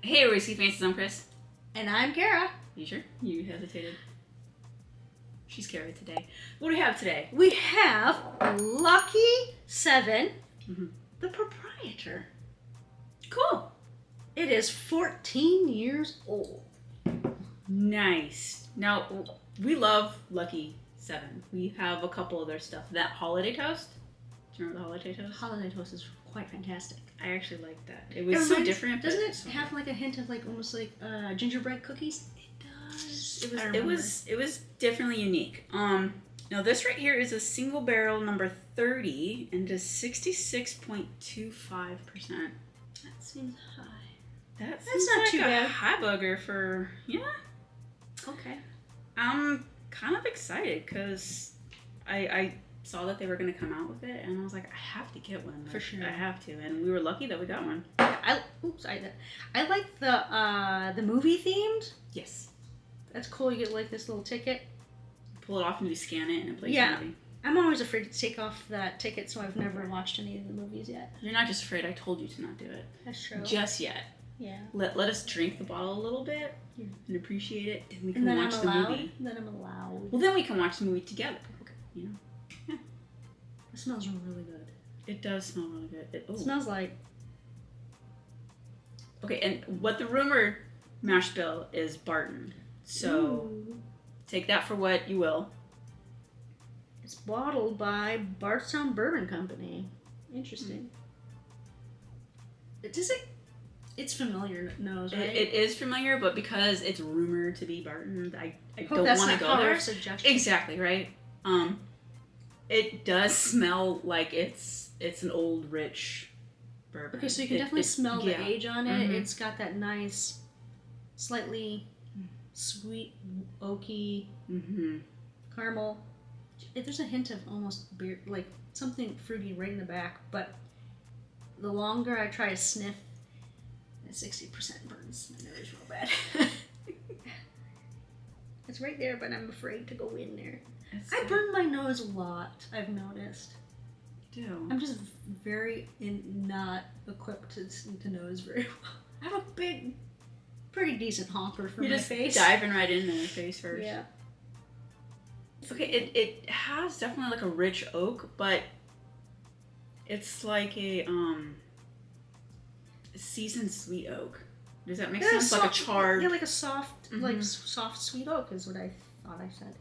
Hey, Whiskey Faces, I'm Chris. And I'm Kara. You sure? You hesitated. She's Kara today. What do we have today? We have Lucky Seven, the Proprietor. Cool. It is 14 years old. Nice. Now, we love Lucky Seven. We have a couple of their stuff. That holiday toast. Do you remember the holiday toast? Holiday toast is quite fantastic. I actually like that. It was so different. Doesn't it have like a hint of like almost like gingerbread cookies? It does. It was definitely unique. Now this right here is a single barrel number 30 and does 66.25%. That seems high. That's not like too bad. A high bugger for Okay. I'm kind of excited because I saw that they were going to come out with it, and I was like, I have to get one. For sure. I have to, and we were lucky that we got one. I like the movie themed. Yes. That's cool. You get like this little ticket. Pull it off and you scan it and it plays Yeah. the movie. I'm always afraid to take off that ticket, so I've never watched any of the movies yet. You're not just afraid. I told you to not do it. That's true. Just yet. Yeah. Let us drink the bottle a little bit and appreciate it, and we can And then watch I'm the allowed. movie. Then I'm allowed. Well, then we can watch the movie together. Okay. You know. Yeah. It smells really good. It does smell really good. It smells like. Okay, and what the rumor mash bill is Barton. So take that for what you will. It's bottled by Bardstown Bourbon Company. Interesting. It's familiar nose, right? It is familiar, but because it's rumored to be Barton, I don't that's want to not go there. our suggestion. Exactly, right? It does smell like it's an old rich bourbon. Okay, so you can definitely smell the age on it. Mm-hmm. It's got that nice, slightly sweet, oaky caramel. There's a hint of almost beer, like something fruity right in the back, but the longer I try to sniff, that 60% burns my nose real bad. It's right there, but I'm afraid to go in there. I burn my nose a lot, I've noticed. I'm just very not equipped to nose very well. I have a big, pretty decent honker for my face. Diving right in there, face first. Yeah. Okay, it has definitely like a rich oak, but it's like a seasoned sweet oak. Does that make sense? Like a charred. Yeah, like a soft, like soft sweet oak is what I thought I said.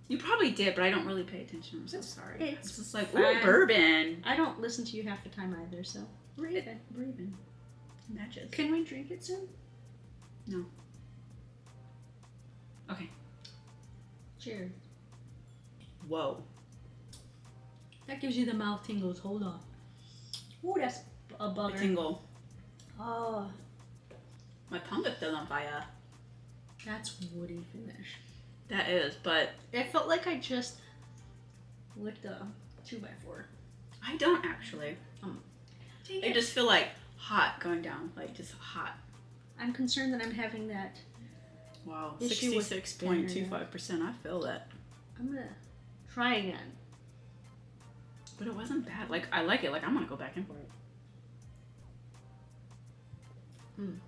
You probably did, but I don't really pay attention. I'm so sorry. It's just like, fine. ooh, bourbon. I don't listen to you half the time either, so. Breathing. Matches. Can we drink it soon? No. Okay. Cheers. Whoa. That gives you the mouth tingles. Hold on. Ooh, that's a bugger. A tingle. Oh. My tongue is still on fire. That's woody finish. That is, but... It felt like I just licked a 2x4. I don't actually. I just feel like hot going down. Like, just hot. I'm concerned that I'm having that... Wow, 66.25%. I feel that. I'm gonna try again. But it wasn't bad. Like, I like it. Like, I'm gonna go back in for it.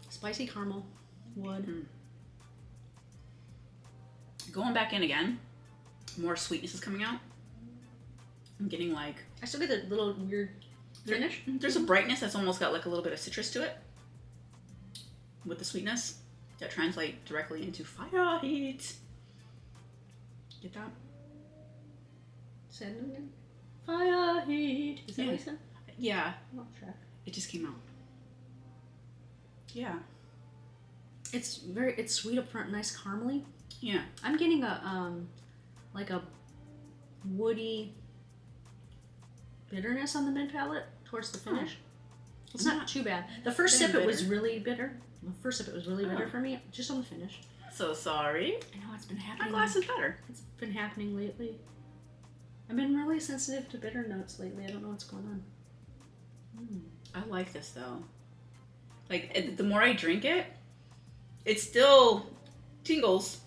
Spicy caramel. Wood. Going back in again. More sweetness is coming out. I'm getting like... I still get a little weird finish. There's a brightness that's almost got like a little bit of citrus to it. With the sweetness. That translate directly into fire heat. Get that? Say it again. Fire heat. Is that what you said? Yeah. I'll check. It just came out. Yeah. It's sweet up front, nice caramely. Yeah. I'm getting a like a woody bitterness on the mid palate towards the finish. It's not too bad. The first sip it was really bitter. The first sip it was really bitter for me, just on the finish. So sorry. I know it's been happening. My glass is better. It's been happening lately. I've been really sensitive to bitter notes lately. I don't know what's going on. I like this though. Like the more I drink it, it still tingles,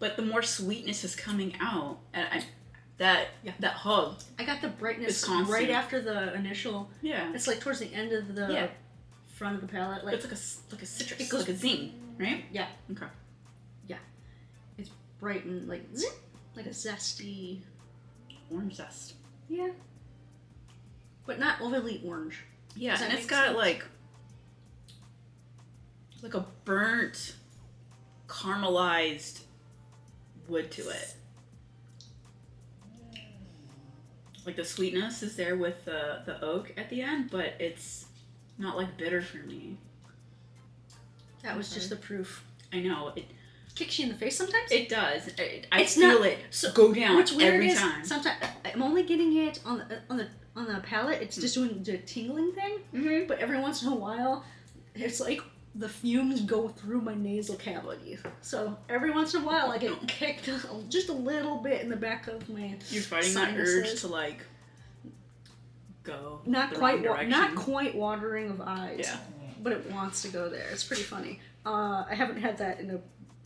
but the more sweetness is coming out, and that hug. I got the brightness It's constant. right after the initial. Yeah. It's like towards the end of the front of the palate. Like it's like a citrus. It goes like a zing, right? Yeah. Okay. Yeah. It's bright and like zing, like a zesty orange zest. Yeah. But not overly orange. Yeah, and it's got like a burnt, caramelized wood to it. Like the sweetness is there with the oak at the end, but it's not like bitter for me. That was just the proof. I know it kicks you in the face sometimes. It does. I feel it go down what's weird every is time. Sometimes I'm only getting it on the palate. It's just doing the tingling thing. Mm-hmm. But every once in a while, it's like the fumes go through my nasal cavity. So every once in a while, I get kicked just a little bit in the back of my. You're fighting sinuses. that urge to like go. Not quite watering of eyes. Yeah. But it wants to go there. It's pretty funny. I haven't had that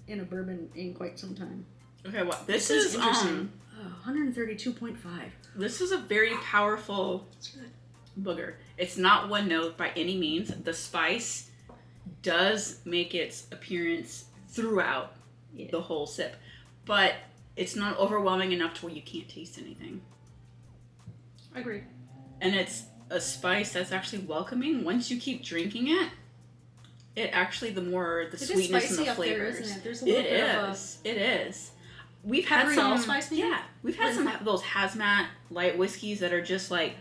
in a bourbon in quite some time. Okay, well, this is interesting. 132.5. This is a very powerful booger. It's not one note by any means. The spice does make its appearance throughout the whole sip, but it's not overwhelming enough to where you can't taste anything. I agree. And it's a spice that's actually welcoming. Once you keep drinking it, it actually the sweetness and the flavors. There, isn't it? There's a little bit of It is. We've had some spice. We've had some of those hazmat light whiskeys that are just like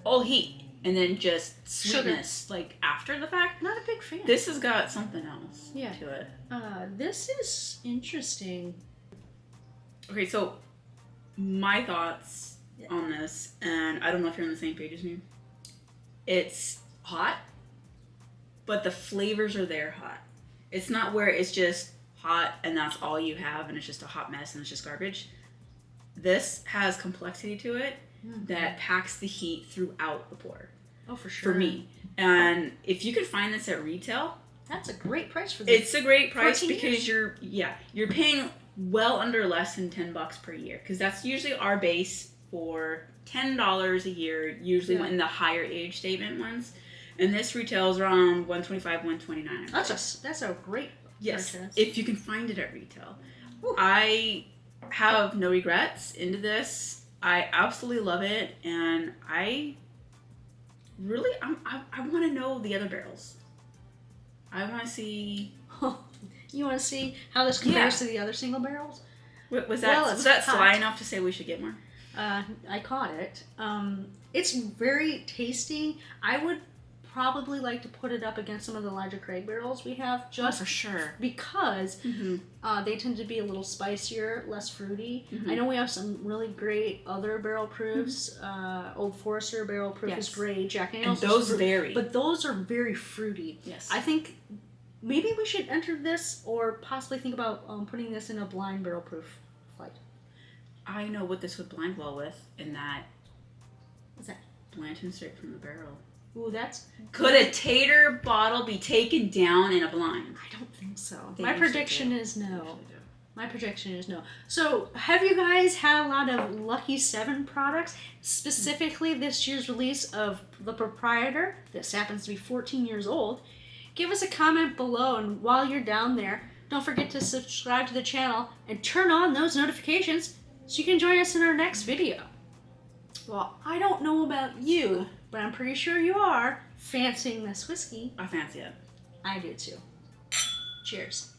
all heat and then just sweetness like after the fact. Not a big fan. This has got something else to it. This is interesting. Okay, so my thoughts on this, and I don't know if you're on the same page as me. It's hot, but the flavors are there hot. It's not where it's just hot and that's all you have and it's just a hot mess and it's just garbage. This has complexity to it that packs the heat throughout the pour. Oh, for sure. For me. And if you can find this at retail, that's a great price for this. It's a great price because you're paying well under less than $10 per year, because that's usually our base for $10 a year, usually in the higher age statement ones. And this retails around $125, $129. That's a great purchase. If you can find it at retail. Ooh. I have no regrets into this. I absolutely love it, and I want to know the other barrels. I want to see. You want to see how this compares to the other single barrels? Was that sly enough to say we should get more? I caught it. It's very tasty. I would probably like to put it up against some of the Elijah Craig barrels we have, just for sure, because they tend to be a little spicier, less fruity. I know we have some really great other barrel proofs. Old Forester barrel proof is great. Jack Daniel's, and those vary, but those are very fruity. Yes, I think maybe we should enter this, or possibly think about putting this in a blind barrel proof flight. I know what this would blind well with, in that. What's that? Blanton straight from the barrel. Ooh, that's... Could a tater bottle be taken down in a blind? I don't think so. My prediction is no. So, have you guys had a lot of Lucky 7 products? Specifically, this year's release of the Proprietor. This happens to be 14 years old. Give us a comment below, and while you're down there, don't forget to subscribe to the channel and turn on those notifications so you can join us in our next video. Well, I don't know about you, but I'm pretty sure you are fancying this whiskey. I fancy it. I do too. Cheers.